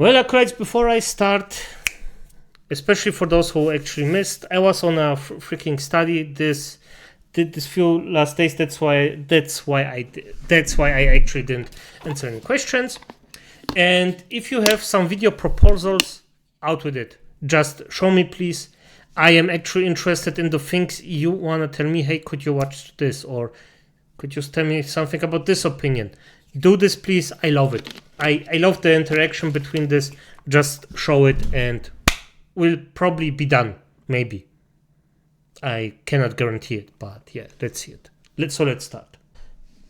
Well, acolytes, before I start, especially for those who actually missed, I was on a freaking study this few last days. That's why I actually didn't answer any questions. And if you have some video proposals, out with it. Just show me, please. I am actually interested in the things you want to tell me. Hey, could you watch this? Or could you tell me something about this opinion? Do this, please. I love it. I love the interaction between this. Just show it and we'll probably be done. Maybe. I cannot guarantee it, but yeah, let's see it. So let's start.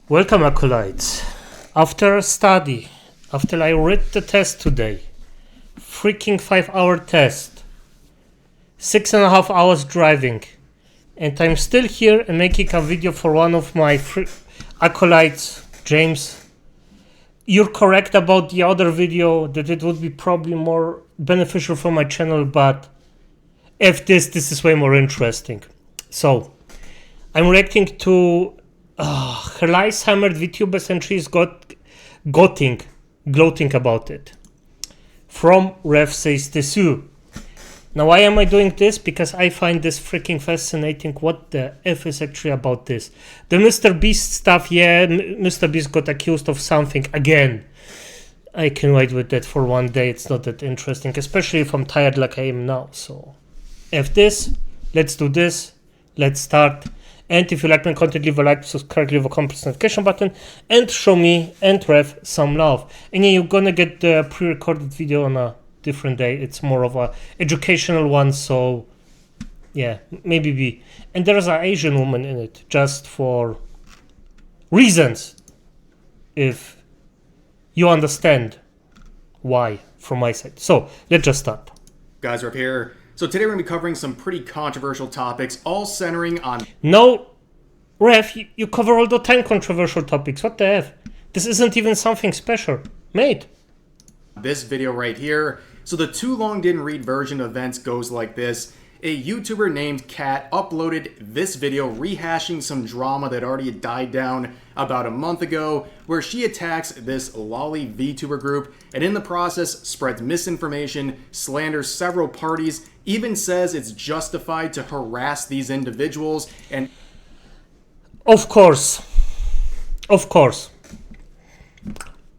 Welcome, acolytes. After a study, after I read the test today, freaking 5-hour test, 6.5 hours driving, and I'm still here and making a video for one of my acolytes, James. You're correct about the other video, that it would be probably more beneficial for my channel, but if this is way more interesting. So, I'm reacting to her lies hammered Vtubers, and she's gloating about it. From Ref Says Desu. Now, why am I doing this? Because I find this freaking fascinating. What the F is actually about this? The Mr. Beast stuff, yeah, Mr. Beast got accused of something again. I can wait with that for one day. It's not that interesting, especially if I'm tired like I am now. So, F this, let's do this, let's start. And if you like my content, leave a like, subscribe, leave a comment, notification button, and show me and Ref some love. And yeah, you're gonna get the pre-recorded video on a different day. It's more of a educational one, so yeah, maybe be. And there's an Asian woman in it, just for reasons, if you understand why from my side. So let's just start. Guys, we're up here. So today we're going to be covering some pretty controversial topics, all centering on... No, Ref, you cover all the time controversial topics. What the F? This isn't even something special. Mate. This video right here. So the too long didn't read version of events goes like this. A YouTuber named Kat uploaded this video rehashing some drama that already died down about a month ago, where she attacks this Loli VTuber group and in the process spreads misinformation, slanders several parties, even says it's justified to harass these individuals, and Of course.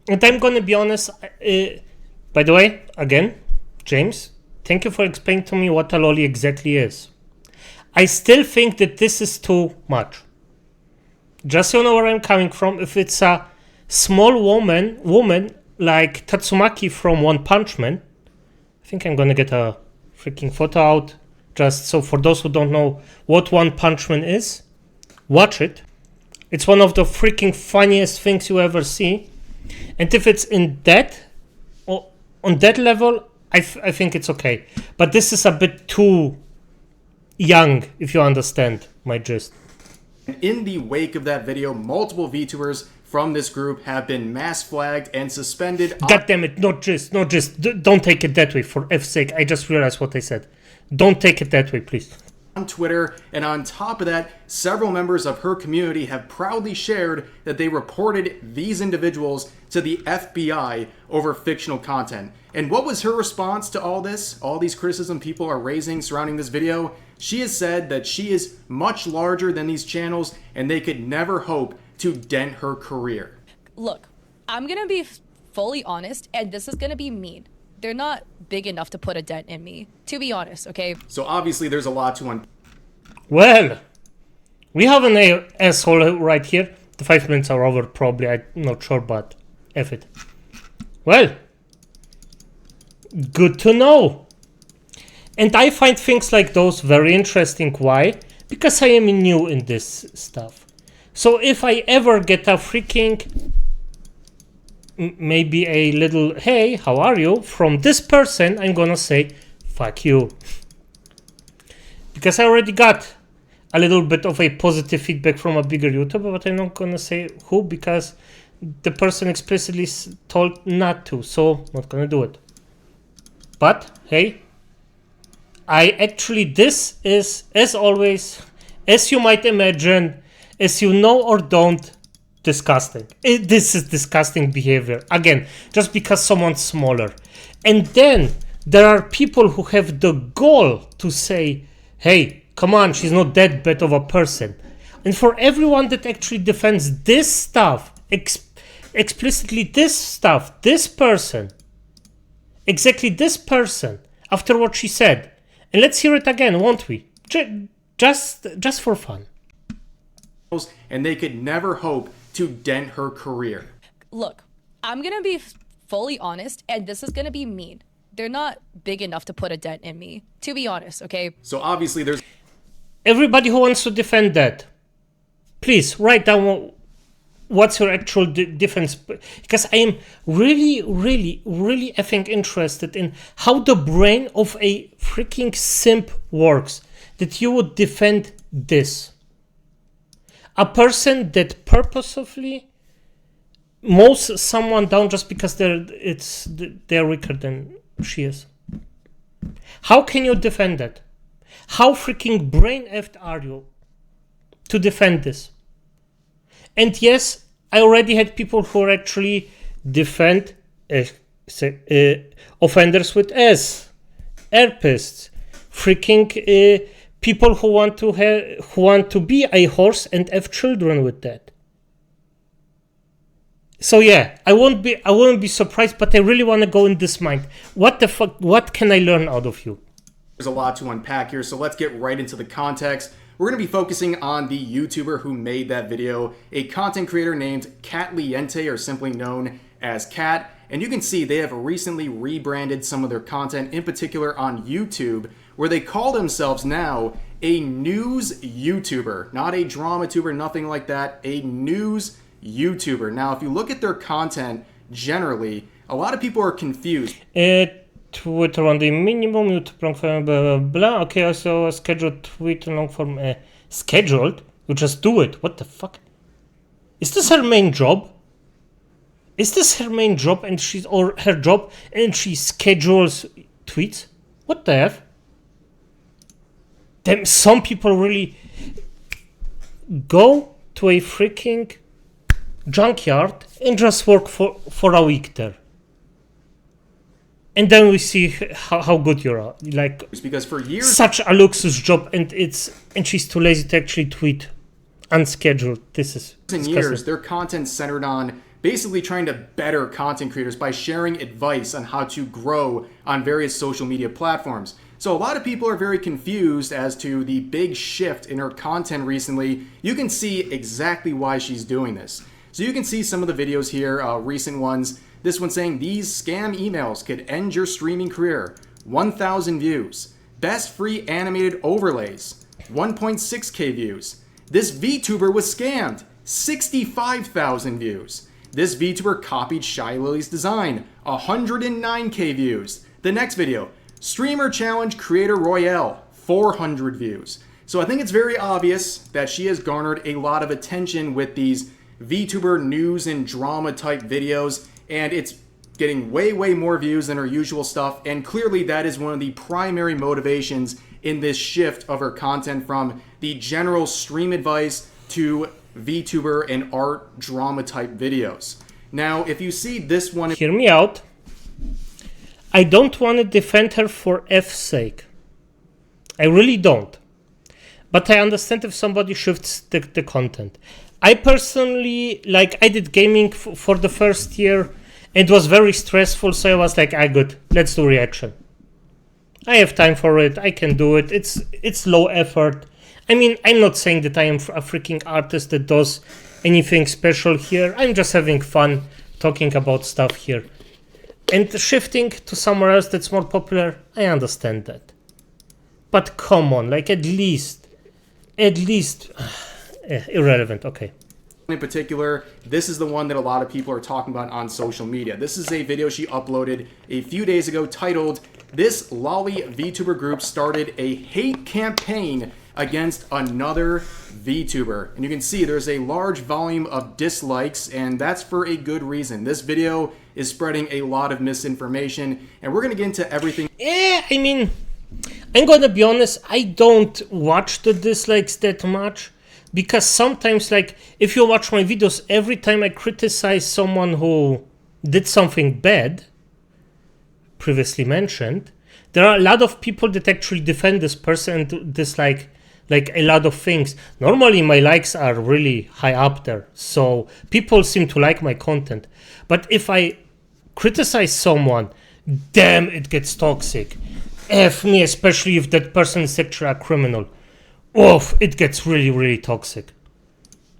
And I'm gonna be honest, by the way, again, James, thank you for explaining to me what a Loli exactly is. I still think that this is too much. Just so you know where I'm coming from, if it's a small woman like Tatsumaki from One Punch Man, I think I'm gonna get a freaking photo out, just so for those who don't know what One Punch Man is, watch it. It's one of the freaking funniest things you ever see. And if it's in that, or on that level, I think it's okay. But this is a bit too young, if you understand my gist. In the wake of that video, multiple VTubers from this group have been mass flagged and suspended. God damn it, not just. Don't take it that way, for F's sake. I just realized what I said. Don't take it that way, please. On Twitter, and on top of that, several members of her community have proudly shared that they reported these individuals to the FBI over fictional content. And what was her response to all this? All these criticism people are raising surrounding this video? She has said that she is much larger than these channels and they could never hope to dent her career. Look, I'm gonna be fully honest, and this is gonna be mean. They're not big enough to put a dent in me, to be honest, okay? So obviously there's a lot to unpack. Well, we have an asshole right here. The 5 minutes are over, probably. I'm not sure, but F it. Well, good to know. And I find things like those very interesting. Why? Because I am new in this stuff. So if I ever get a freaking, maybe a little, hey, how are you, from this person, I'm gonna say, fuck you. Because I already got a little bit of a positive feedback from a bigger YouTuber, but I'm not gonna say who, because the person explicitly told not to, so not gonna do it. But hey, I actually, this is, as always, as you might imagine, as you know or don't, disgusting. This is disgusting behavior. Again, just because someone's smaller. And then there are people who have the goal to say, hey, come on, she's not that bad of a person. And for everyone that actually defends this stuff, explicitly this stuff, this person, exactly this person, after what she said, and let's hear it again, won't we? Just for fun. And they could never hope to dent her career. Look, I'm gonna be fully honest, and this is gonna be mean. They're not big enough to put a dent in me, to be honest, okay? So obviously there's... Everybody who wants to defend that, please write down what's your actual defense, because I am really effing interested in how the brain of a freaking simp works, that you would defend this. A person that purposefully mows someone down just because they're weaker than she is. How can you defend that? How freaking brain-effed are you to defend this? And yes, I already had people who actually defend offenders with S, airpists, freaking people who want to be a horse and have children with that. So yeah, I wouldn't be surprised, but I really want to go in this mind. What the fuck? What can I learn out of you? There's a lot to unpack here, so let's get right into the context. We're going to be focusing on the YouTuber who made that video, a content creator named Katliente, or simply known as Kat. And you can see they have recently rebranded some of their content, in particular on YouTube, where they call themselves now a news YouTuber. Not a drama tuber, nothing like that, a news YouTuber. Now, if you look at their content generally, a lot of people are confused. Twitter on the minimum, YouTube long form, blah, blah, blah. Okay, also scheduled Twitter long form. Scheduled? You just do it. What the fuck? Is this her main job? Is this her main job and her job and she schedules tweets? What the F? Damn, some people really go to a freaking junkyard and just work for a week there. And then we see how good you are. Like, it's because for years, such a luxury job, and she's too lazy to actually tweet unscheduled. This is years, their content's centered on basically trying to better content creators by sharing advice on how to grow on various social media platforms. So a lot of people are very confused as to the big shift in her content recently. You can see exactly why she's doing this. So you can see some of the videos here, recent ones. This one saying, these scam emails could end your streaming career. 1,000 views. Best free animated overlays. 1.6k views. This VTuber was scammed. 65,000 views. This VTuber copied Shy Lily's design. 109k views. The next video, Streamer Challenge Creator Royale. 400 views. So I think it's very obvious that she has garnered a lot of attention with these VTuber news and drama type videos, and it's getting way more views than her usual stuff, and clearly that is one of the primary motivations in this shift of her content from the general stream advice to VTuber and art drama type videos. Now, if you see this one... Hear me out. I don't want to defend her for F's sake. I really don't. But I understand if somebody shifts the content. I personally, I did gaming for the first year. It was very stressful, so I was like, good, let's do reaction. I have time for it, I can do it, it's low effort. I mean, I'm not saying that I am a freaking artist that does anything special here. I'm just having fun talking about stuff here. And shifting to somewhere else that's more popular, I understand that. But come on, at least, irrelevant, okay. In particular, this is the one that a lot of people are talking about on social media. This is a video she uploaded a few days ago titled, "This Loli VTuber group started a hate campaign against another VTuber." And you can see there's a large volume of dislikes, and that's for a good reason. This video is spreading a lot of misinformation, and we're going to get into everything. I mean, I'm going to be honest, I don't watch the dislikes that much. Because sometimes, if you watch my videos, every time I criticize someone who did something bad, previously mentioned, there are a lot of people that actually defend this person and dislike like a lot of things. Normally my likes are really high up there, so people seem to like my content. But if I criticize someone, damn, it gets toxic. F me, especially if that person is actually a criminal. Oof, it gets really, really toxic.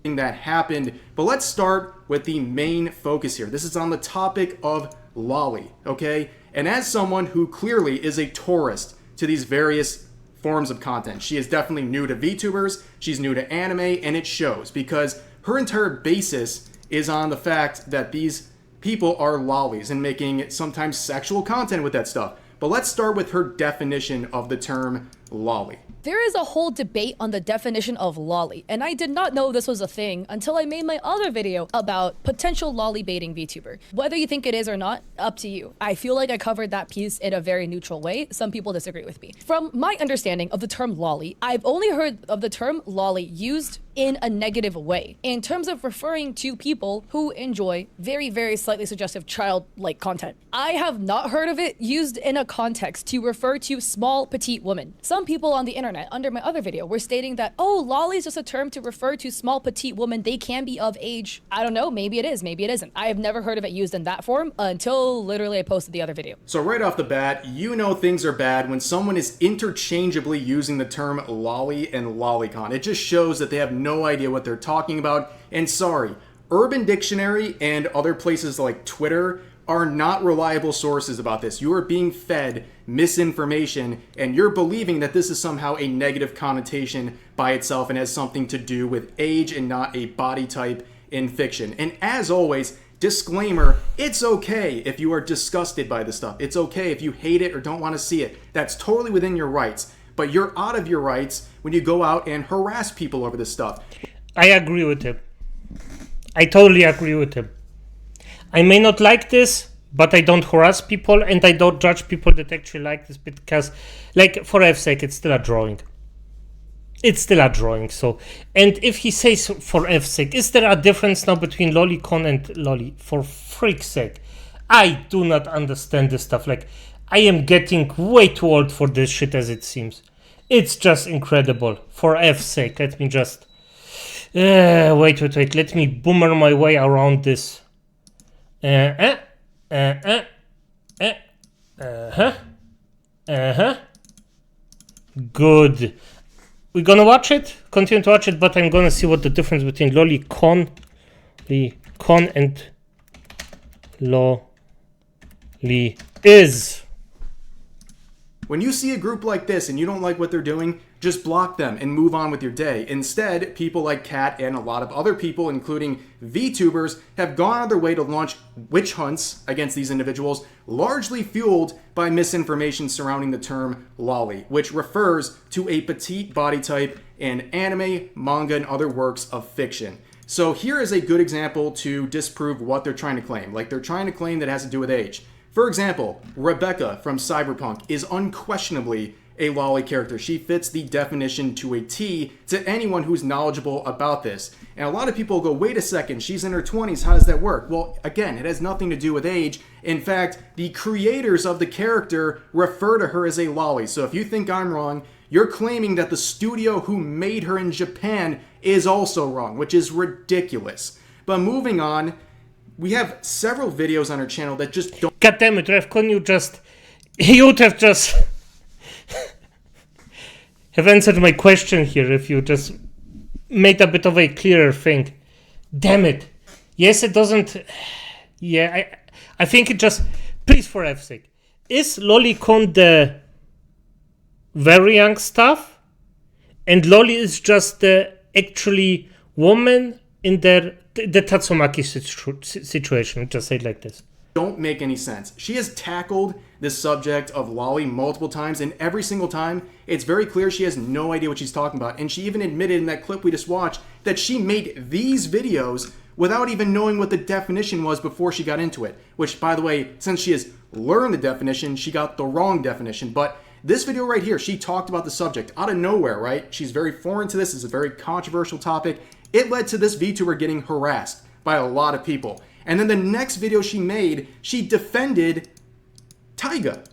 That happened, but let's start with the main focus here. This is on the topic of Loli, okay? And as someone who clearly is a tourist to these various forms of content, she is definitely new to VTubers, she's new to anime, and it shows because her entire basis is on the fact that these people are lolis and making sometimes sexual content with that stuff. But let's start with her definition of the term loli. There is a whole debate on the definition of loli, and I did not know this was a thing until I made my other video about potential loli baiting VTuber. Whether you think it is or not, up to you. I feel like I covered that piece in a very neutral way. Some people disagree with me. From my understanding of the term loli, I've only heard of the term loli used in a negative way, in terms of referring to people who enjoy very, very slightly suggestive child-like content. I have not heard of it used in a context to refer to small, petite women. Some people on the internet, under my other video, were stating that, oh, loli is just a term to refer to small, petite women. They can be of age. I don't know, maybe it is, maybe it isn't. I have never heard of it used in that form until literally I posted the other video. So right off the bat, you know things are bad when someone is interchangeably using the term loli and lolicon. It just shows that they have no idea what they're talking about. And sorry, Urban Dictionary and other places like Twitter are not reliable sources about this. You are being fed misinformation and you're believing that this is somehow a negative connotation by itself and has something to do with age and not a body type in fiction. And as always, disclaimer, it's okay if you are disgusted by this stuff. It's okay if you hate it or don't want to see it. That's totally within your rights. But you're out of your rights when you go out and harass people over this stuff. I agree with him. I totally agree with him. I may not like this, but I don't harass people and I don't judge people that actually like this because, like, for F's sake, it's still a drawing. It's still a drawing, so. And if he says for F's sake, is there a difference now between lolicon and loli? For freak's sake. I do not understand this stuff. Like, I am getting way too old for this shit as it seems. It's just incredible. For F's sake, let me just... wait. Let me boomer my way around this. Good. We're gonna watch it, continue to watch it, but I'm gonna see what the difference between lolicon and loli is. When you see a group like this and you don't like what they're doing, just block them and move on with your day. Instead, people like Kat and a lot of other people, including VTubers, have gone out of their way to launch witch hunts against these individuals, largely fueled by misinformation surrounding the term loli, which refers to a petite body type in anime, manga, and other works of fiction. So here is a good example to disprove what they're trying to claim. Like, they're trying to claim that it has to do with age. For example, Rebecca from Cyberpunk is unquestionably a loli character. She fits the definition to a T to anyone who's knowledgeable about this. And a lot of people go, wait a second, she's in her 20s, how does that work? Well, again, it has nothing to do with age. In fact, the creators of the character refer to her as a loli. So if you think I'm wrong, you're claiming that the studio who made her in Japan is also wrong, which is ridiculous. But moving on, we have several videos on our channel that just don't... God damn it, Revcon, you would have just have answered my question here if you just made a bit of a clearer thing. Damn it. Yes, it doesn't... Yeah, I think it just... Please, for F's sake. Is lolicon the very young stuff? And loli is just the actually woman in the Tatsumaki situation, just say it like this. Don't make any sense. She has tackled this subject of loli multiple times, and every single time, it's very clear she has no idea what she's talking about. And she even admitted in that clip we just watched that she made these videos without even knowing what the definition was before she got into it. Which, by the way, since she has learned the definition, she got the wrong definition. But this video right here, she talked about the subject out of nowhere, right? She's very foreign to this. It's a very controversial topic. It led to this VTuber getting harassed by a lot of people. And then the next video she made, she defended Taiga.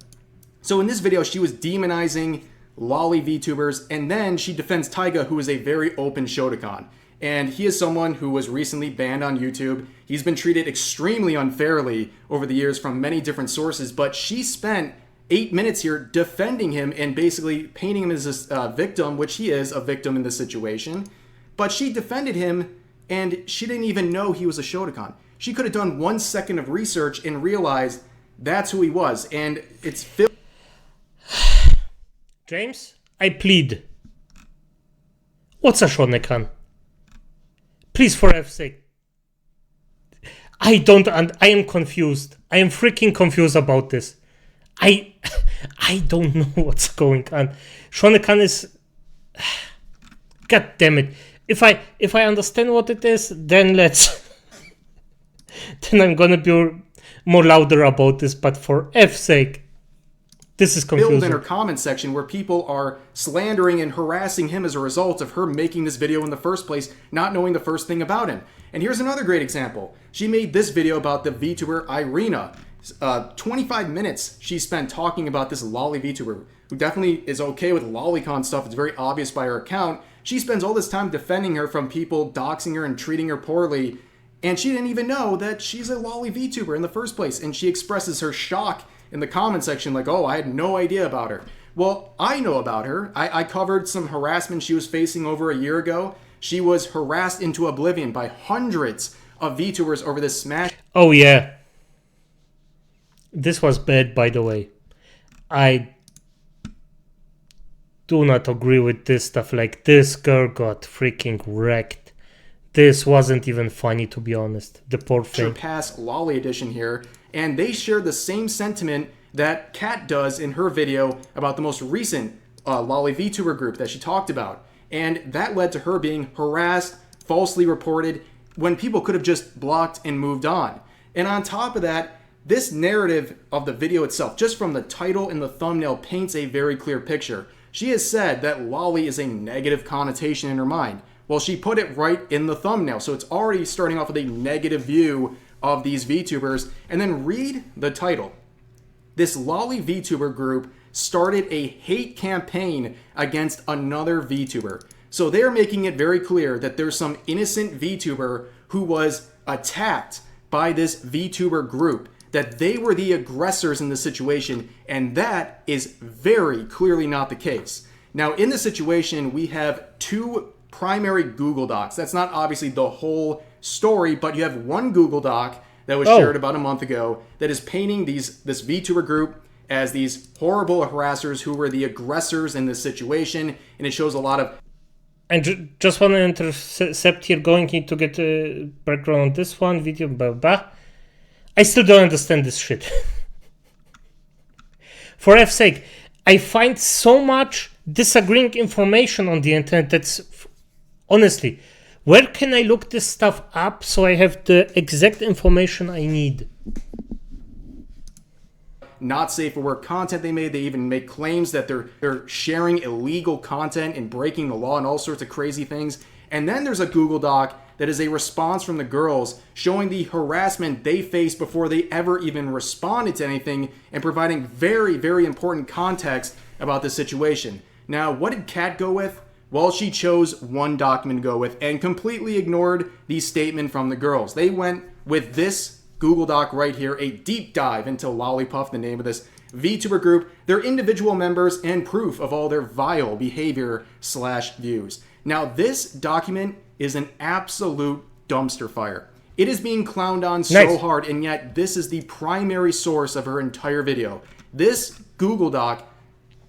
So in this video, she was demonizing Loli VTubers, and then she defends Taiga, who is a very open Shotokan. And he is someone who was recently banned on YouTube. He's been treated extremely unfairly over the years from many different sources, but she spent 8 minutes here defending him and basically painting him as a victim, which he is a victim in this situation. But she defended him, and she didn't even know he was a Shotokan. She could have done 1 second of research and realized that's who he was, and it's filled. James, I plead. What's a Shotokan? Please, for F's sake. I am confused. I am freaking confused about this. I don't know what's going on. Shotokan is... God damn it. If I understand what it is, then let's... then I'm gonna be more louder about this, but for F's sake, this is confusing. Filled in her comment section where people are slandering and harassing him as a result of her making this video in the first place, not knowing the first thing about him. And here's another great example. She made this video about the VTuber Irina. 25 minutes she spent talking about this Loli VTuber, who definitely is okay with lolicon stuff. It's very obvious by her account. She spends all this time defending her from people doxing her and treating her poorly, and she didn't even know that she's a Loli VTuber in the first place. And she expresses her shock in the comment section like, oh, I had no idea about her. Well, I know about her. I covered some harassment she was facing over a year ago. She was harassed into oblivion by hundreds of VTubers over this smash. Oh, yeah. This was bad, by the way. I do not agree with this stuff. Like, this girl got freaking wrecked. This wasn't even funny, to be honest. The poor thing. Pass Loli edition here, and they share the same sentiment that Kat does in her video about the most recent Loli VTuber group that she talked about. And that led to her being harassed, falsely reported, when people could have just blocked and moved on. And on top of that, this narrative of the video itself, just from the title and the thumbnail, paints a very clear picture. She has said that Loli is a negative connotation in her mind. Well, she put it right in the thumbnail, so it's already starting off with a negative view of these VTubers. And then read the title. This Loli VTuber group started a hate campaign against another VTuber. So they're making it very clear that there's some innocent VTuber who was attacked by this VTuber group, that they were the aggressors in the situation, and that is very clearly not the case. Now, in this situation, we have 2 primary Google Docs. That's not obviously the whole story, but you have one Google Doc that was shared about a month ago that is painting this VTuber group as these horrible harassers who were the aggressors in this situation, and it shows a lot of... And just want to intercept here, going to get a background on this one video, blah, blah. I still don't understand this shit. For F's sake, I find so much disagreeing information on the internet that's... Honestly, where can I look this stuff up so I have the exact information I need? Not safe for work content they made. They even make claims that they're sharing illegal content and breaking the law and all sorts of crazy things. And then there's a Google Doc that is a response from the girls showing the harassment they faced before they ever even responded to anything, and providing very, very important context about the situation. Now, what did Kat go with? Well, she chose one document to go with and completely ignored the statement from the girls. They went with this Google Doc right here, a deep dive into Lollipop, the name of this VTuber group, their individual members, and proof of all their vile behavior / views. Now, this document is an absolute dumpster fire. It is being clowned on so hard, and yet this is the primary source of her entire video. This Google Doc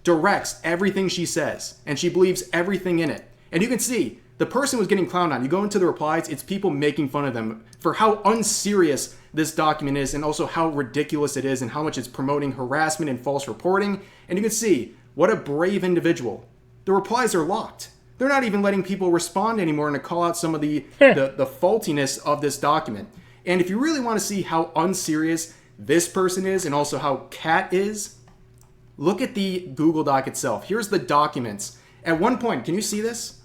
directs everything she says, and she believes everything in it. And you can see, the person was getting clowned on. You go into the replies, it's people making fun of them for how unserious this document is, and also how ridiculous it is, and how much it's promoting harassment and false reporting. And you can see, what a brave individual. The replies are locked. They're not even letting people respond anymore and to call out some of the faultiness of this document. And if you really want to see how unserious this person is, and also how Kat is, look at the Google Doc itself. Here's the documents. At one point, can you see this?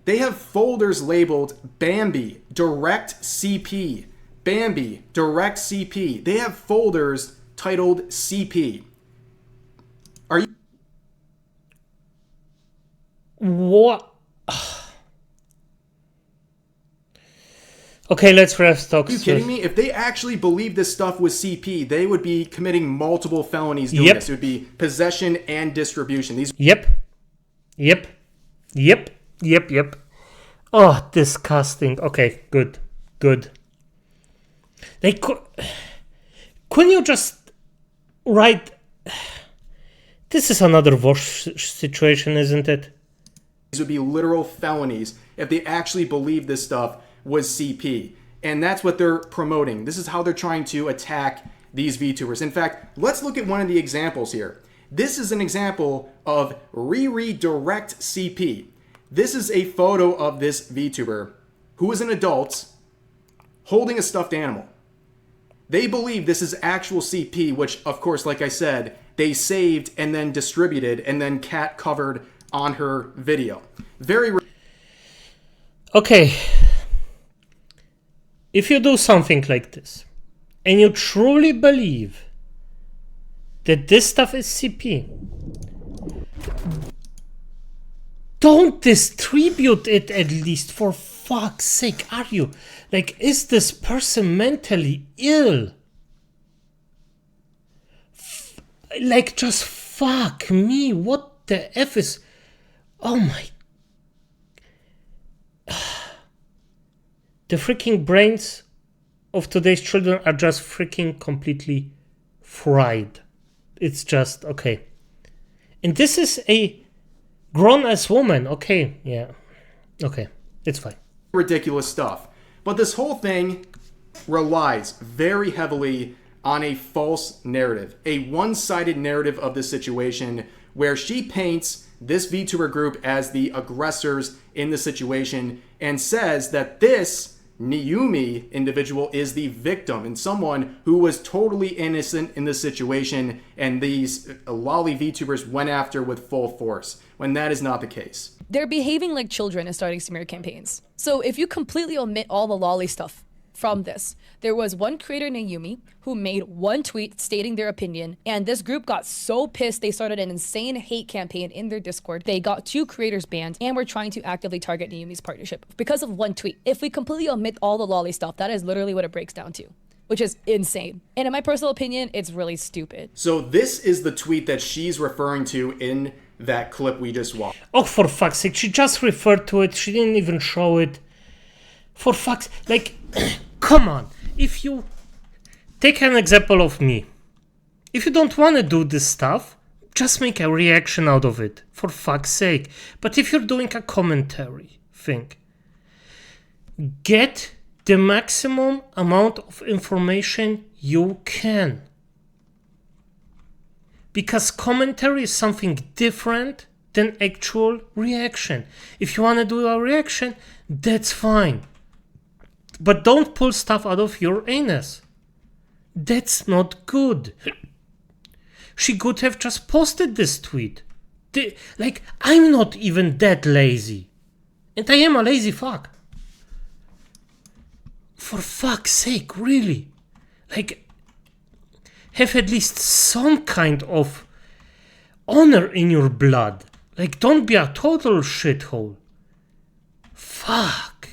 They have folders labeled Bambi, Direct CP, Bambi, Direct CP. They have folders titled CP. Are you What? Okay, let's rest talk. kidding me? If they actually believed this stuff was CP, they would be committing multiple felonies doing this. It would be possession and distribution. These Yep. Oh, disgusting. Okay, good. Like, couldn't you just write... This is another wash situation, isn't it? would be literal felonies if they actually believed this stuff was CP. And that's what they're promoting. This is how they're trying to attack these VTubers. In fact, let's look at one of the examples here. This is an example of redirect CP. This is a photo of this VTuber who is an adult holding a stuffed animal. They believe this is actual CP, which, of course, like I said, they saved and then distributed and then Kat covered on her video. Okay. If you do something like this, and you truly believe that this stuff is CP, don't distribute it at least, for fuck's sake. Are you? Like, is this person mentally ill? Like, just fuck me. What the F is... Oh my... The freaking brains of today's children are just freaking completely fried. It's just, okay. And this is a grown-ass woman. Okay, yeah. Okay, it's fine. Ridiculous stuff. But this whole thing relies very heavily on a false narrative, a one-sided narrative of the situation where she paints this VTuber group as the aggressors in the situation and says that this Niyumi individual is the victim and someone who was totally innocent in the situation, and these Loli VTubers went after with full force, when that is not the case. They're behaving like children and starting smear campaigns. So if you completely omit all the Loli stuff from this, there was one creator named Yumi who made one tweet stating their opinion, and this group got so pissed they started an insane hate campaign in their Discord. They got 2 creators banned and were trying to actively target Niyumi's partnership because of one tweet. If we completely omit all the Loli stuff, that is literally what it breaks down to, which is insane. And in my personal opinion, it's really stupid. So this is the tweet that she's referring to in that clip we just watched. Oh, for fuck's sake, she just referred to it. She didn't even show it. For fuck's... Like, come on. If you... Take an example of me. If you don't want to do this stuff, just make a reaction out of it. For fuck's sake. But if you're doing a commentary thing, get the maximum amount of information you can. Because commentary is something different than actual reaction. If you want to do a reaction, that's fine. But don't pull stuff out of your anus. That's not good. She could have just posted this tweet. Like, I'm not even that lazy. And I am a lazy fuck. For fuck's sake, really. Like, have at least some kind of honor in your blood. Like, don't be a total shithole. Fuck.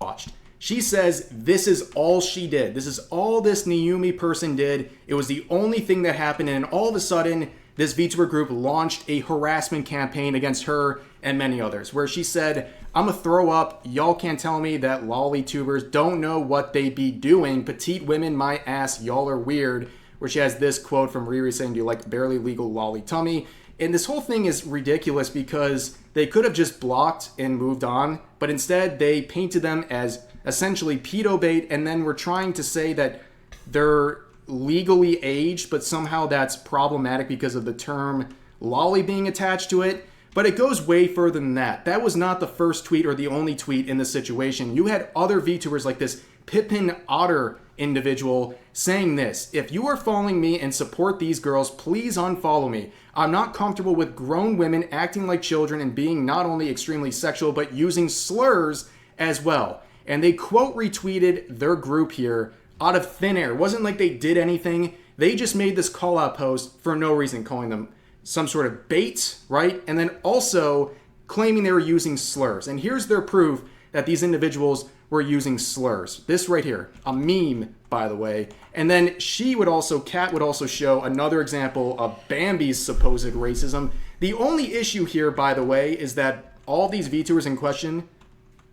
Watched. She says this is all she did. This is all this Niyumi person did. It was the only thing that happened, and all of a sudden, this VTuber group launched a harassment campaign against her and many others, where she said, I'm gonna throw up. Y'all can't tell me that Loli tubers don't know what they be doing. Petite women, my ass, y'all are weird. Where she has this quote from Riri saying, do you like barely legal Loli tummy? And this whole thing is ridiculous because they could have just blocked and moved on, but instead they painted them as essentially pedo bait, and then were trying to say that they're legally aged, but somehow that's problematic because of the term Loli being attached to it. But it goes way further than that. That was not the first tweet or the only tweet in this situation. You had other VTubers like this Pippin Otter individual saying this: if you are following me and support these girls, please unfollow me. I'm not comfortable with grown women acting like children and being not only extremely sexual, but using slurs as well. And they quote retweeted their group here out of thin air. It wasn't like they did anything. They just made this call out post for no reason, calling them some sort of bait, right? And then also claiming they were using slurs. And here's their proof that these individuals were using slurs. This right here, a meme, by the way. And then Kat would also show another example of Bambi's supposed racism. The only issue here, by the way, is that all these VTubers in question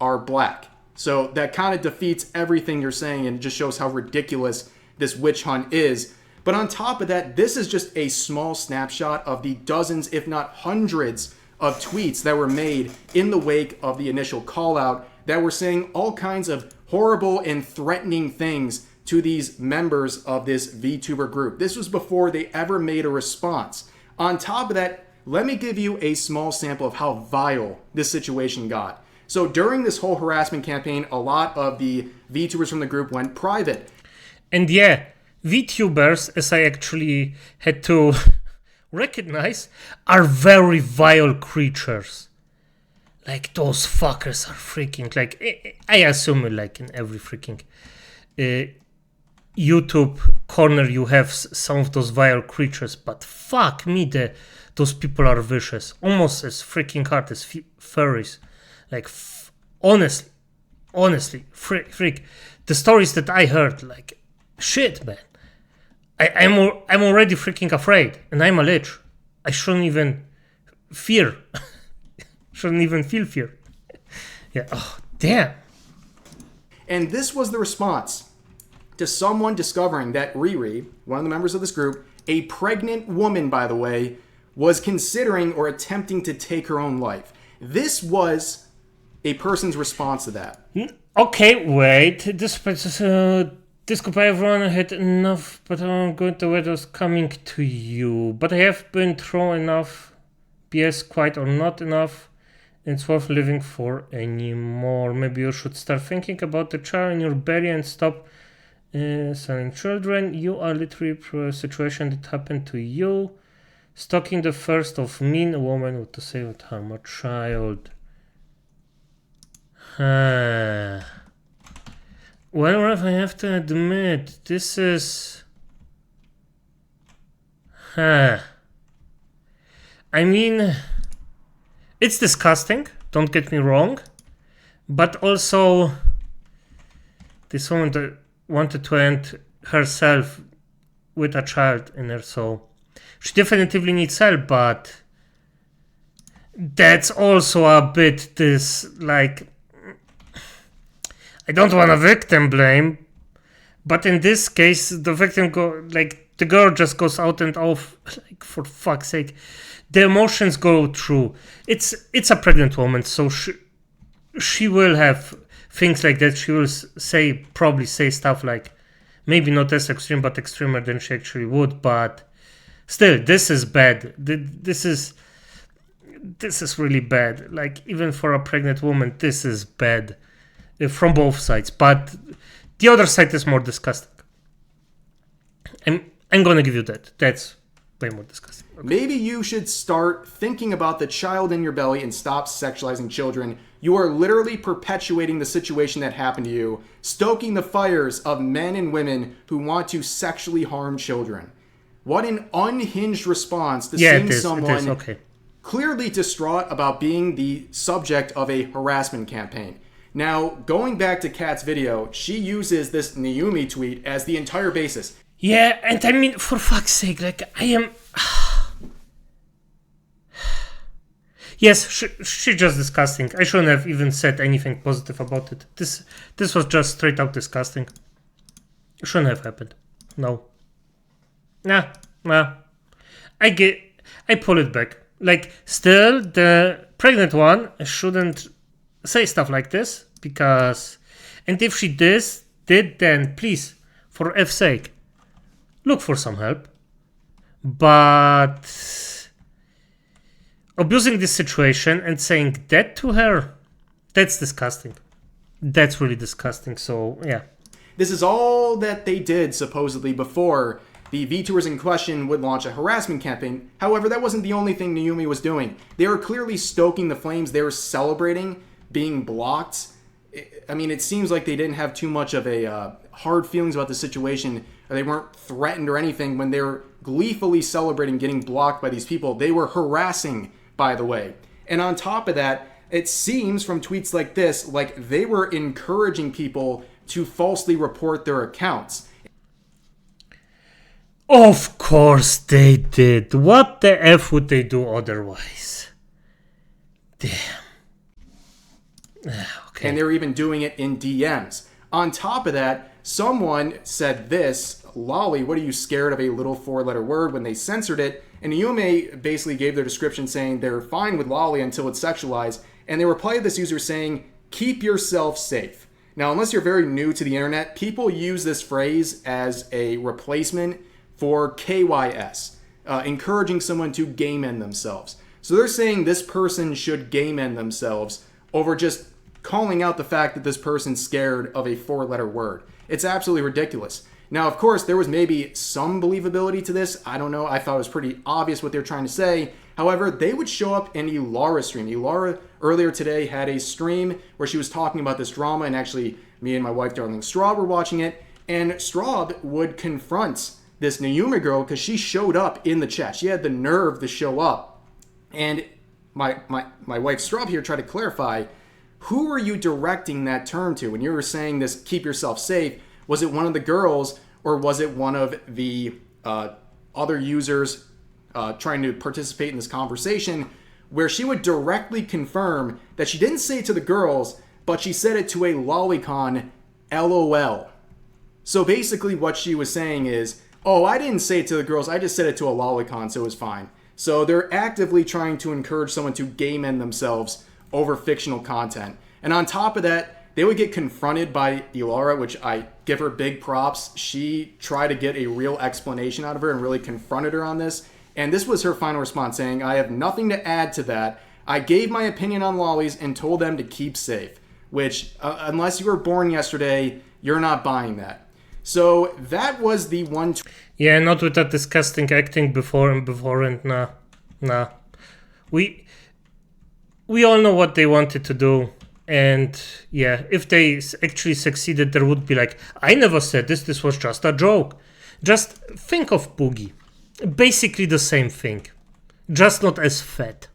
are black. So that kind of defeats everything you're saying and just shows how ridiculous this witch hunt is. But on top of that, this is just a small snapshot of the dozens, if not hundreds, of tweets that were made in the wake of the initial call out that were saying all kinds of horrible and threatening things to these members of this VTuber group. This was before they ever made a response. On top of that, let me give you a small sample of how vile this situation got. So during this whole harassment campaign, a lot of the VTubers from the group went private. And yeah, VTubers, as I actually had to recognize, are very vile creatures. Like, those fuckers are freaking, like, I assume like in every freaking YouTube corner you have some of those vile creatures, but fuck me, those people are vicious. Almost as freaking hard as furries. Like, honestly, freak. The stories that I heard, like, shit, man. I'm already freaking afraid, and I'm a lich. I shouldn't even fear. Shouldn't even feel fear. Yeah, oh, damn. And this was the response to someone discovering that Riri, one of the members of this group, a pregnant woman, by the way, was considering or attempting to take her own life. This was a person's response to that. Okay, wait. This group everyone had enough, but I'm going to wait was coming to you. But I have been through enough BS, quite or not enough. It's worth living for anymore. Maybe you should start thinking about the child in your belly and stop selling children. You are literally for a situation that happened to you. Stalking the first of mean woman with to say with harm a child. Well, Ralph, I have to admit, this is... I mean, it's disgusting, don't get me wrong, but also this woman that wanted to end herself with a child in her soul. She definitely needs help, but that's also a bit this, like, I don't want to victim blame, but in this case, the victim the girl just goes out and off, like, for fuck's sake. The emotions go through. It's a pregnant woman, so she will have things like that. She will probably say stuff like, maybe not as extreme, but extremer than she actually would. But still, this is bad. This is really bad. Like, even for a pregnant woman, this is bad from both sides. But the other side is more disgusting. I'm gonna give you that. That's way more disgusting. Okay. Maybe you should start thinking about the child in your belly and stop sexualizing children. You are literally perpetuating the situation that happened to you, stoking the fires of men and women who want to sexually harm children. What an unhinged response to seeing someone clearly distraught about being the subject of a harassment campaign. Now, going back to Kat's video, she uses this Naomi tweet as the entire basis. Yeah, and I mean, for fuck's sake, like, I am... Yes, she's just disgusting. I shouldn't have even said anything positive about it. This was just straight out disgusting. It shouldn't have happened. No. Nah. I pull it back. Like, still, the pregnant one shouldn't say stuff like this, because... And if she did, then please, for F's sake, look for some help. But abusing this situation and saying that to her, that's disgusting. That's really disgusting. So, yeah. This is all that they did, supposedly, before the VTubers in question would launch a harassment campaign. However, that wasn't the only thing Naomi was doing. They were clearly stoking the flames. They were celebrating being blocked. I mean, it seems like they didn't have too much of a hard feelings about the situation, or they weren't threatened or anything when they were gleefully celebrating getting blocked by these people. They were harassing, by the way. And on top of that, it seems from tweets like this, like they were encouraging people to falsely report their accounts. Of course they did. What the F would they do otherwise? Damn. Okay. And they were even doing it in DMs. On top of that, someone said this, Loli, what are you scared of a little 4-letter word, when they censored it? And Yume basically gave their description saying they're fine with Loli until it's sexualized. And they replied to this user saying, keep yourself safe. Now, unless you're very new to the internet, people use this phrase as a replacement for KYS, encouraging someone to game end themselves. So they're saying this person should game end themselves over just calling out the fact that this person's scared of a 4-letter word. It's absolutely ridiculous. Now, of course, there was maybe some believability to this. I don't know. I thought it was pretty obvious what they're trying to say. However, they would show up in Elara's stream. Elara earlier today had a stream where she was talking about this drama, and actually me and my wife, Darling Straub, were watching it, and Straub would confront this Nayuma girl because she showed up in the chat. She had the nerve to show up. And my wife Straub here tried to clarify, who were you directing that term to when you were saying this, keep yourself safe? Was it one of the girls, or was it one of the other users trying to participate in this conversation, where she would directly confirm that she didn't say it to the girls, but she said it to a lolicon, LOL. So basically what she was saying is, oh, I didn't say it to the girls, I just said it to a lolicon, so it was fine. So they're actively trying to encourage someone to game end themselves over fictional content. And on top of that, they would get confronted by Elara, which I give her big props. She tried to get a real explanation out of her and really confronted her on this. And this was her final response, saying, I have nothing to add to that. I gave my opinion on lollies and told them to keep safe. Which, unless you were born yesterday, you're not buying that. So that was the one... Yeah, not with that disgusting acting before and nah. We all know what they wanted to do. And yeah, if they actually succeeded, there would be like, I never said this was just a joke. Just think of Boogie. Basically the same thing. Just not as fat.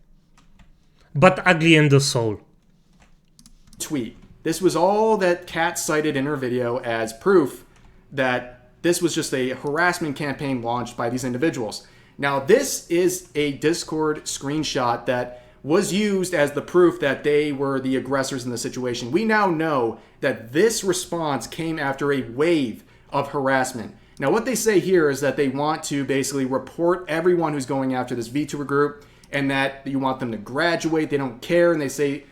But ugly in the soul. Tweet. This was all that Kat cited in her video as proof that this was just a harassment campaign launched by these individuals. Now, this is a Discord screenshot that was used as the proof that they were the aggressors in the situation. We now know that this response came after a wave of harassment. Now, what they say here is that they want to basically report everyone who's going after this VTuber group, and that you want them to graduate. They don't care, and they say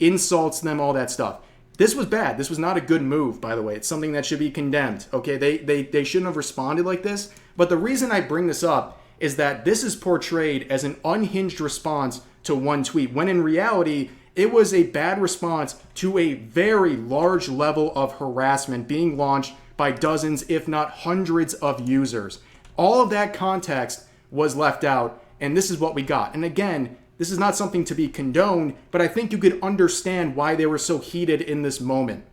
insults them, all that stuff. This was bad. This was not a good move, by the way. It's something that should be condemned. Okay, they shouldn't have responded like this. But the reason I bring this up is that this is portrayed as an unhinged response to one tweet, when in reality, it was a bad response to a very large level of harassment being launched by dozens, if not hundreds of users. All of that context was left out, and this is what we got. And again, this is not something to be condoned, but I think you could understand why they were so heated in this moment.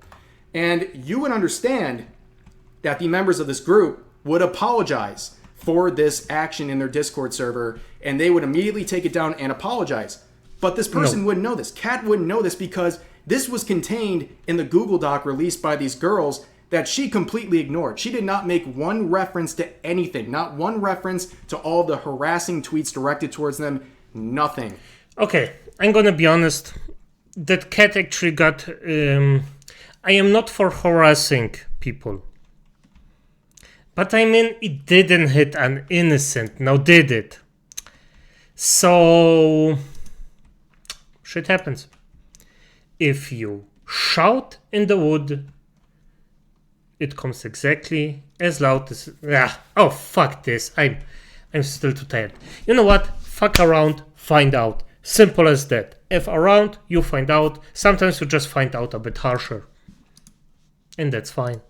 And you would understand that the members of this group would apologize for this action in their Discord server, and they would immediately take it down and apologize. But this person wouldn't know this. Kat wouldn't know this because this was contained in the Google Doc released by these girls that she completely ignored. She did not make one reference to anything, not one reference to all the harassing tweets directed towards them, nothing. Okay, I'm gonna be honest. That Kat actually got... I am not for harassing people. But I mean, it didn't hit an innocent, now did it? So, shit happens. If you shout in the wood, it comes exactly as loud as... oh, fuck this. I'm still too tired. You know what? Fuck around, find out. Simple as that. If around, you find out. Sometimes you just find out a bit harsher. And that's fine.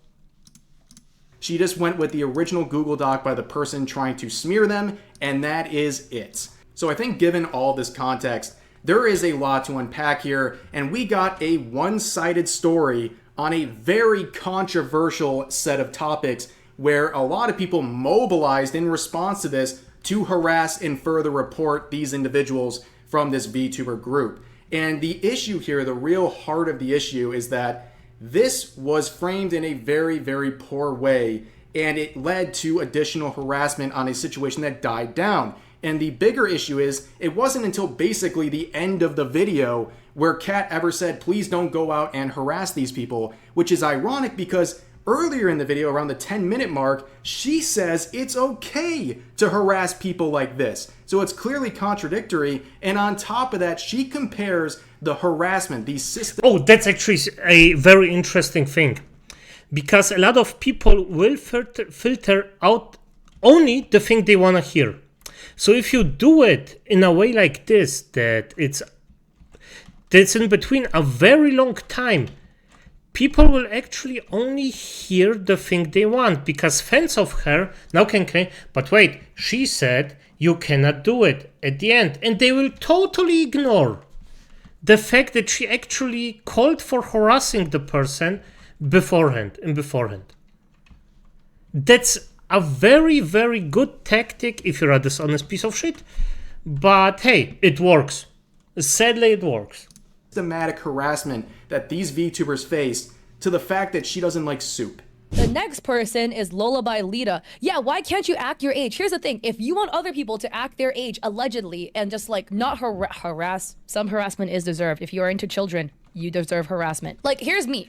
She just went with the original Google Doc by the person trying to smear them, and that is it. So I think given all this context, there is a lot to unpack here, and we got a one-sided story on a very controversial set of topics where a lot of people mobilized in response to this to harass and further report these individuals from this VTuber group. And the issue here, the real heart of the issue, is that this was framed in a very, very poor way, and it led to additional harassment on a situation that died down. And the bigger issue is, it wasn't until basically the end of the video where Kat ever said, please don't go out and harass these people, which is ironic because earlier in the video, around the 10-minute mark, she says it's okay to harass people like this. So it's clearly contradictory. And on top of that, she compares the harassment, the system. Oh, that's actually a very interesting thing. Because a lot of people will filter out only the thing they want to hear. So if you do it in a way like this, that's in between a very long time, people will actually only hear the thing they want, because fans of her now can claim, but wait, she said you cannot do it at the end. And they will totally ignore the fact that she actually called for harassing the person beforehand. That's a very, very good tactic if you're a dishonest piece of shit. But hey, it works. Sadly, it works. Systematic harassment that these VTubers faced to the fact that she doesn't like soup. The next person is Lullaby Lita. Yeah, why can't you act your age? Here's the thing. If you want other people to act their age, allegedly, and just like not harass, some harassment is deserved. If you are into children, you deserve harassment. Like, here's me.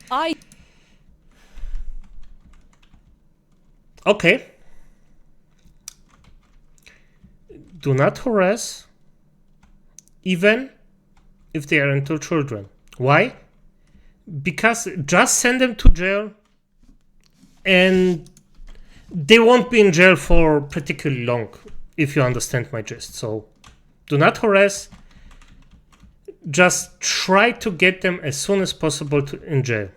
Okay. Do not harass, even if they are into children. Why? Because just send them to jail and they won't be in jail for particularly long, if you understand my gist. So do not harass. Just try to get them as soon as possible in jail.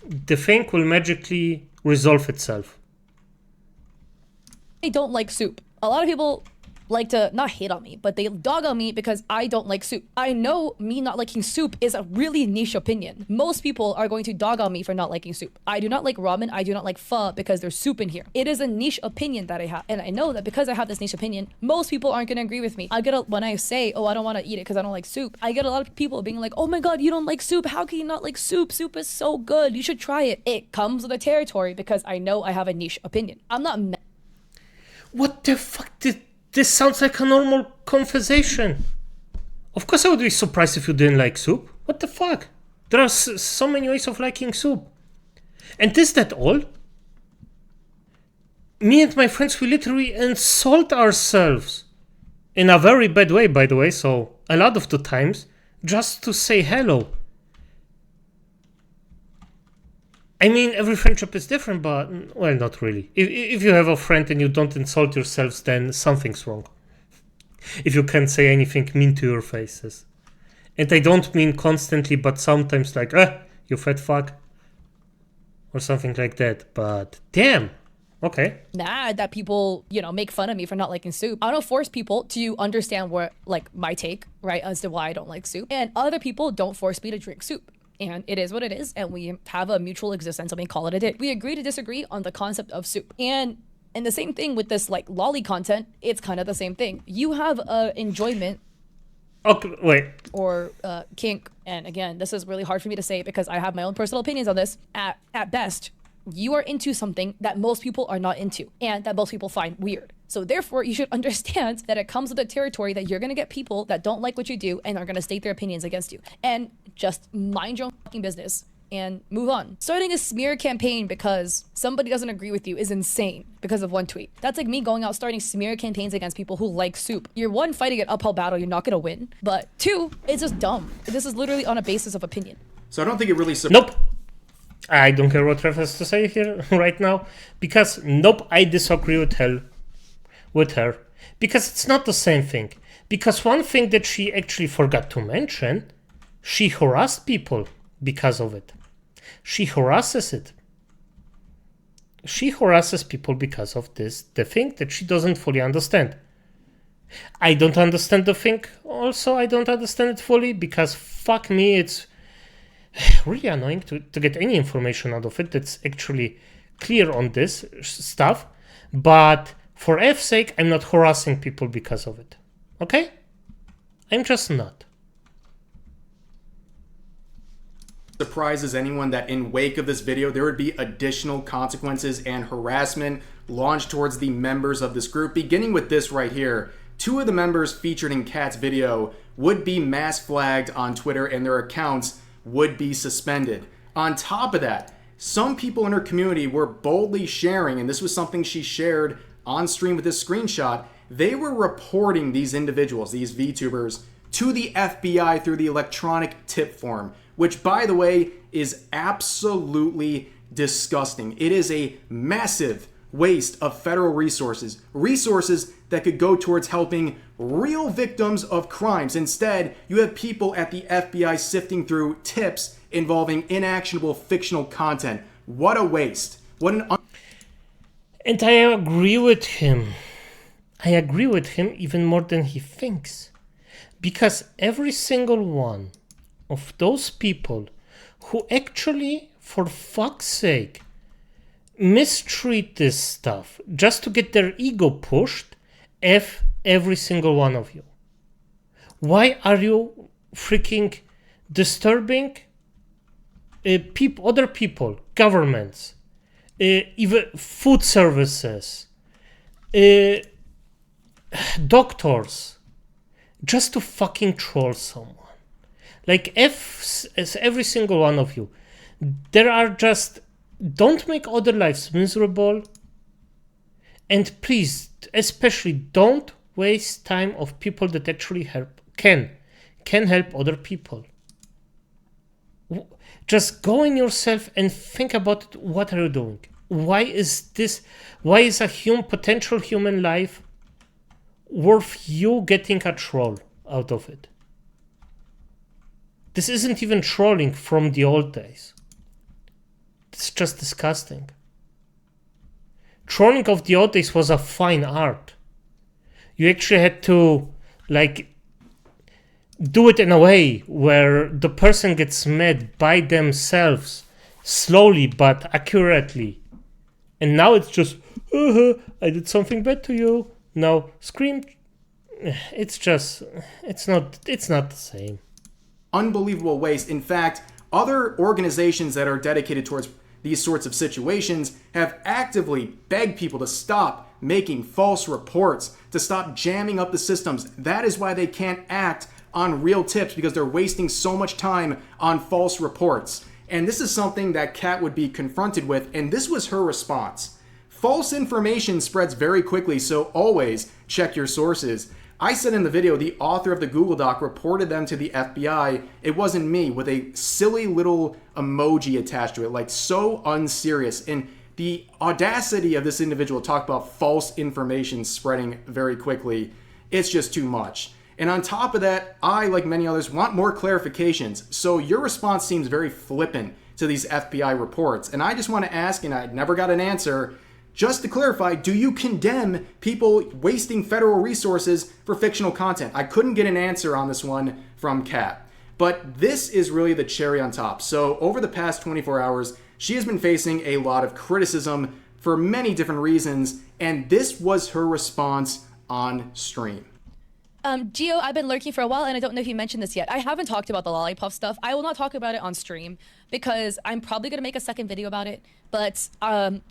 The thing will magically resolve itself. I don't like soup. A lot of people like to not hate on me, but they dog on me because I don't like soup. I know me not liking soup is a really niche opinion. Most people are going to dog on me for not liking soup. I do not like ramen. I do not like pho because there's soup in here. It is a niche opinion that I have. And I know that because I have this niche opinion, most people aren't going to agree with me. When I say, oh, I don't want to eat it because I don't like soup, I get a lot of people being like, oh my God, you don't like soup. How can you not like soup? Soup is so good. You should try it. It comes with the territory because I know I have a niche opinion. I'm not mad. What the fuck? This sounds like a normal conversation. Of course I would be surprised if you didn't like soup. What the fuck? There are so many ways of liking soup. And is that all? Me and my friends, we literally insult ourselves. In a very bad way, by the way, so a lot of the times, just to say hello. I mean, every friendship is different, but, well, not really. If you have a friend and you don't insult yourselves, then something's wrong. If you can't say anything mean to your faces. And I don't mean constantly, but sometimes like, you fat fuck. Or something like that, but damn. Okay. Mad that people, make fun of me for not liking soup. I don't force people to understand my take, right, as to why I don't like soup. And other people don't force me to drink soup. And it is what it is, and we have a mutual existence, and we call it a day. We agree to disagree on the concept of soup. And the same thing with this lolly content, it's kind of the same thing. You have enjoyment. Okay, wait. Or kink, and again, this is really hard for me to say because I have my own personal opinions on this. At best, you are into something that most people are not into, and that most people find weird. So therefore, you should understand that it comes with the territory that you're going to get people that don't like what you do and are going to state their opinions against you. And just mind your own fucking business and move on. Starting a smear campaign because somebody doesn't agree with you is insane because of one tweet. That's like me going out starting smear campaigns against people who like soup. You're one, fighting an uphill battle, you're not going to win. But two, it's just dumb. This is literally on a basis of opinion. So I don't think it really... Nope. I don't care what Trev has to say here right now. Because, nope, I disagree with her. Because it's not the same thing. Because one thing that she actually forgot to mention, she harassed people because of it. She harasses it. She harasses people because of the thing that she doesn't fully understand. I don't understand the thing also. I don't understand it fully because fuck me, really annoying to get any information out of it that's actually clear on this stuff. But for F's sake, I'm not harassing people because of it. Okay? I'm just not. Surprises anyone that in wake of this video there would be additional consequences and harassment launched towards the members of this group, beginning with this right here. 2 of the members featured in Kat's video would be mass flagged on Twitter and their accounts would be suspended. On top of that, some people in her community were boldly sharing, and this was something she shared on stream with this screenshot, they were reporting these individuals, these VTubers, to the FBI through the electronic tip form, which, by the way, is absolutely disgusting. It is a massive waste of federal resources that could go towards helping real victims of crimes. Instead, you have people at the FBI sifting through tips involving inactionable fictional content. What a waste. What an... And I agree with him. I agree with him even more than he thinks. Because every single one of those people who actually, for fuck's sake, mistreat this stuff just to get their ego pushed, every single one of you. Why are you freaking disturbing other people, governments, even food services, doctors, just to fucking troll someone? Like, as every single one of you, there are just, don't make other lives miserable, and please, especially don't waste time of people that actually can help other people. Just go in yourself and think about it. What are you doing? Why is a potential human life worth you getting a troll out of it? This isn't even trolling from the old days. It's just disgusting. Trolling of the old days was a fine art. You actually had to, like, do it in a way where the person gets mad by themselves, slowly but accurately. And now it's just, I did something bad to you. Now scream. It's not the same. Unbelievable waste. In fact, other organizations that are dedicated towards these sorts of situations have actively begged people to stop making false reports, to stop jamming up the systems. That is why they can't act on real tips, because they're wasting so much time on false reports. And this is something that Kat would be confronted with, and this was her response. False information spreads very quickly, so always check your sources. I said in the video, the author of the Google Doc reported them to the FBI. It wasn't me, with a silly little emoji attached to it, like so unserious. And the audacity of this individual to talk about false information spreading very quickly, it's just too much. And on top of that, I, like many others, want more clarifications. So your response seems very flippant to these FBI reports. And I just want to ask, and I never got an answer, just to clarify, do you condemn people wasting federal resources for fictional content? I couldn't get an answer on this one from Kat. But this is really the cherry on top. So over the past 24 hours, she has been facing a lot of criticism for many different reasons, and this was her response on stream. Gio, I've been lurking for a while, and I don't know if you mentioned this yet. I haven't talked about the lollipop stuff. I will not talk about it on stream because I'm probably going to make a second video about it. But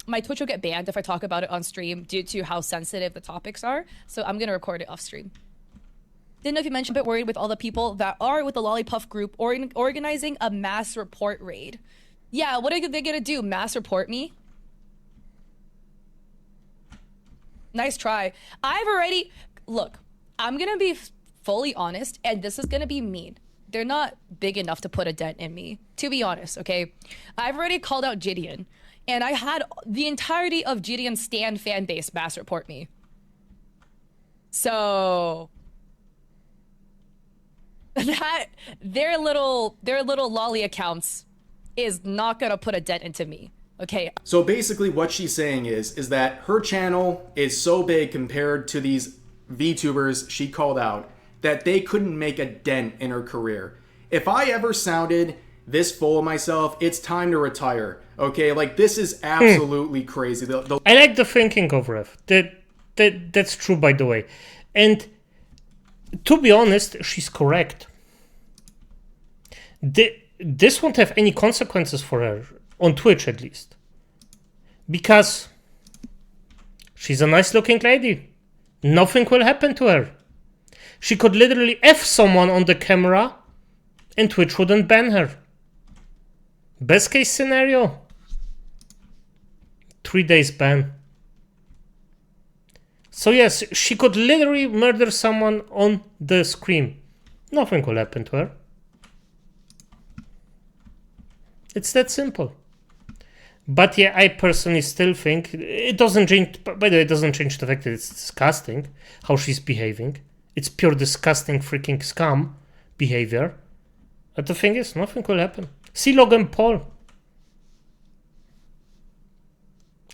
my Twitch will get banned if I talk about it on stream due to how sensitive the topics are. So I'm going to record it off stream. Didn't know if you mentioned, but worried with all the people that are with the lollipop group organizing a mass report raid. Yeah, what are they going to do? Mass report me? Nice try. I've already... Look. I'm gonna be fully honest, and this is gonna be mean. They're not big enough to put a dent in me, to be honest, okay? I've already called out Gideon, and I had the entirety of Gideon's Stan fan base mass report me. So that their little lolly accounts is not gonna put a dent into me. Okay. So basically what she's saying is that her channel is so big compared to these VTubers she called out that they couldn't make a dent in her career. If I ever sounded this full of myself, it's time to retire. Okay, like this is absolutely crazy. I like the thinking of Rev. That's true, by the way. And to be honest, she's correct. This won't have any consequences for her, on Twitch at least. Because she's a nice looking lady. Nothing will happen to her. She could literally F someone on the camera and Twitch wouldn't ban her. Best case scenario, 3 days ban. So yes, she could literally murder someone on the screen. Nothing will happen to her. It's that simple. But yeah, I personally still think it doesn't change. By the way, it doesn't change the fact that it's disgusting how she's behaving. It's pure disgusting freaking scum behavior. But the thing is, nothing will happen. See Logan Paul.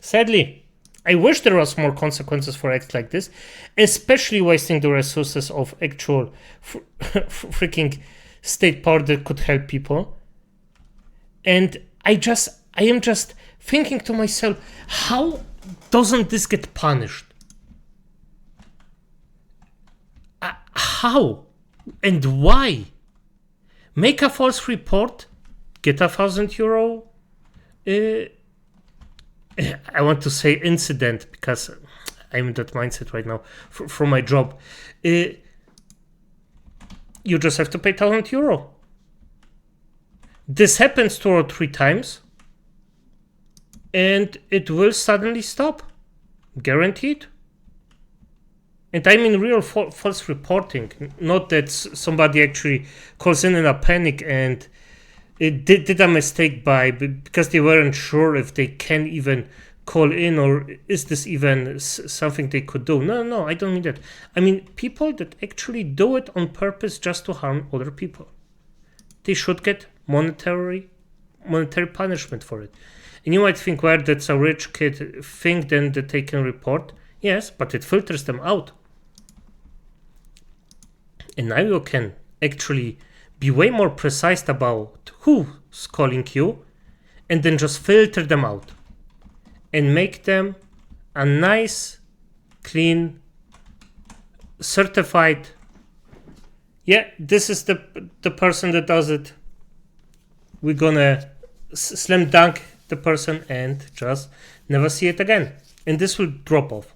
Sadly, I wish there was more consequences for acts like this, especially wasting the resources of actual freaking state power that could help people. And I am just thinking to myself, how doesn't this get punished? How and why? Make a false report, get €1,000. I want to say incident because I'm in that mindset right now for my job. You just have to pay €1,000. This happens 2 or 3 times and it will suddenly stop. Guaranteed. And I mean real false reporting, not that somebody actually calls in a panic and did a mistake because they weren't sure if they can even call in or is this even something they could do. No, I don't mean that. I mean people that actually do it on purpose just to harm other people. They should get monetary punishment for it. And you might think, well, that's a rich kid thing then that they can report. Yes, but it filters them out. And now you can actually be way more precise about who's calling you and then just filter them out and make them a nice, clean, certified, yeah, this is the person that does it. We're gonna slam dunk the person and just never see it again. And this will drop off.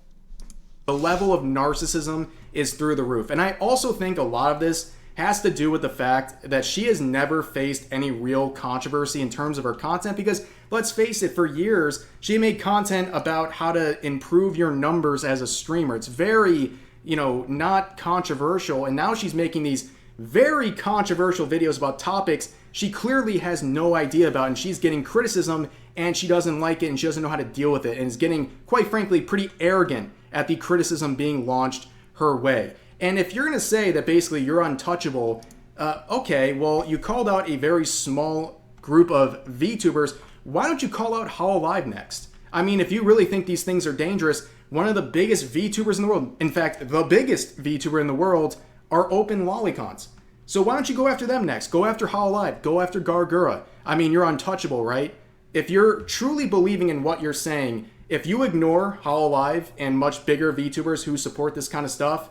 The level of narcissism is through the roof. And I also think a lot of this has to do with the fact that she has never faced any real controversy in terms of her content because, let's face it, for years, she made content about how to improve your numbers as a streamer. It's very, not controversial. And now she's making these very controversial videos about topics she clearly has no idea about, and she's getting criticism and she doesn't like it and she doesn't know how to deal with it and is getting, quite frankly, pretty arrogant at the criticism being launched her way. And if you're going to say that basically you're untouchable, okay, well, you called out a very small group of VTubers. Why don't you call out HoloLive next? I mean, if you really think these things are dangerous, one of the biggest VTubers in the world, in fact, the biggest VTuber in the world, are open lolicons. So why don't you go after them next? Go after HoloLive. Go after Gargura. I mean, you're untouchable, right? If you're truly believing in what you're saying, if you ignore HoloLive and much bigger VTubers who support this kind of stuff,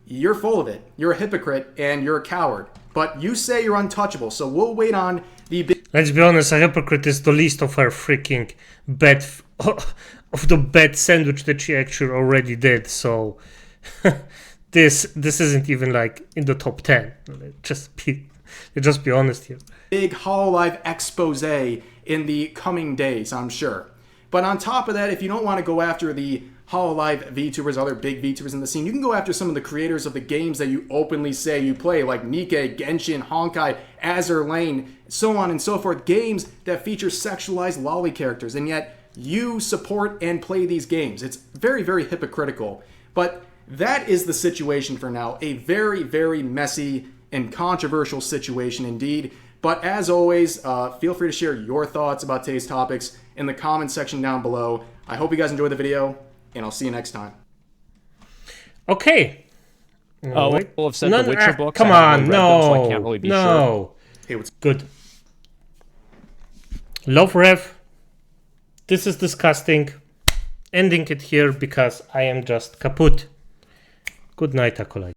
you're full of it. You're a hypocrite and you're a coward. But you say you're untouchable, so we'll wait on the big... Let's be honest, a hypocrite is the least of her freaking bad... of the bad sandwich that she actually already did, so... This isn't even like in the top 10. Just be honest here. Big HoloLive expose in the coming days, I'm sure. But on top of that, if you don't want to go after the HoloLive VTubers, other big VTubers in the scene, you can go after some of the creators of the games that you openly say you play, like Nikke, Genshin, Honkai, Azur Lane, so on and so forth. Games that feature sexualized loli characters, and yet you support and play these games. It's very, very hypocritical. But that is the situation for now. A very, very messy and controversial situation indeed. But as always, feel free to share your thoughts about today's topics in the comment section down below. I hope you guys enjoyed the video, and I'll see you next time. Okay. People have said the Witcher books. Come on, so I can't really be sure. Hey, what's good? Love Rev. This is disgusting. Ending it here because I am just kaput. Good night, Acolyte.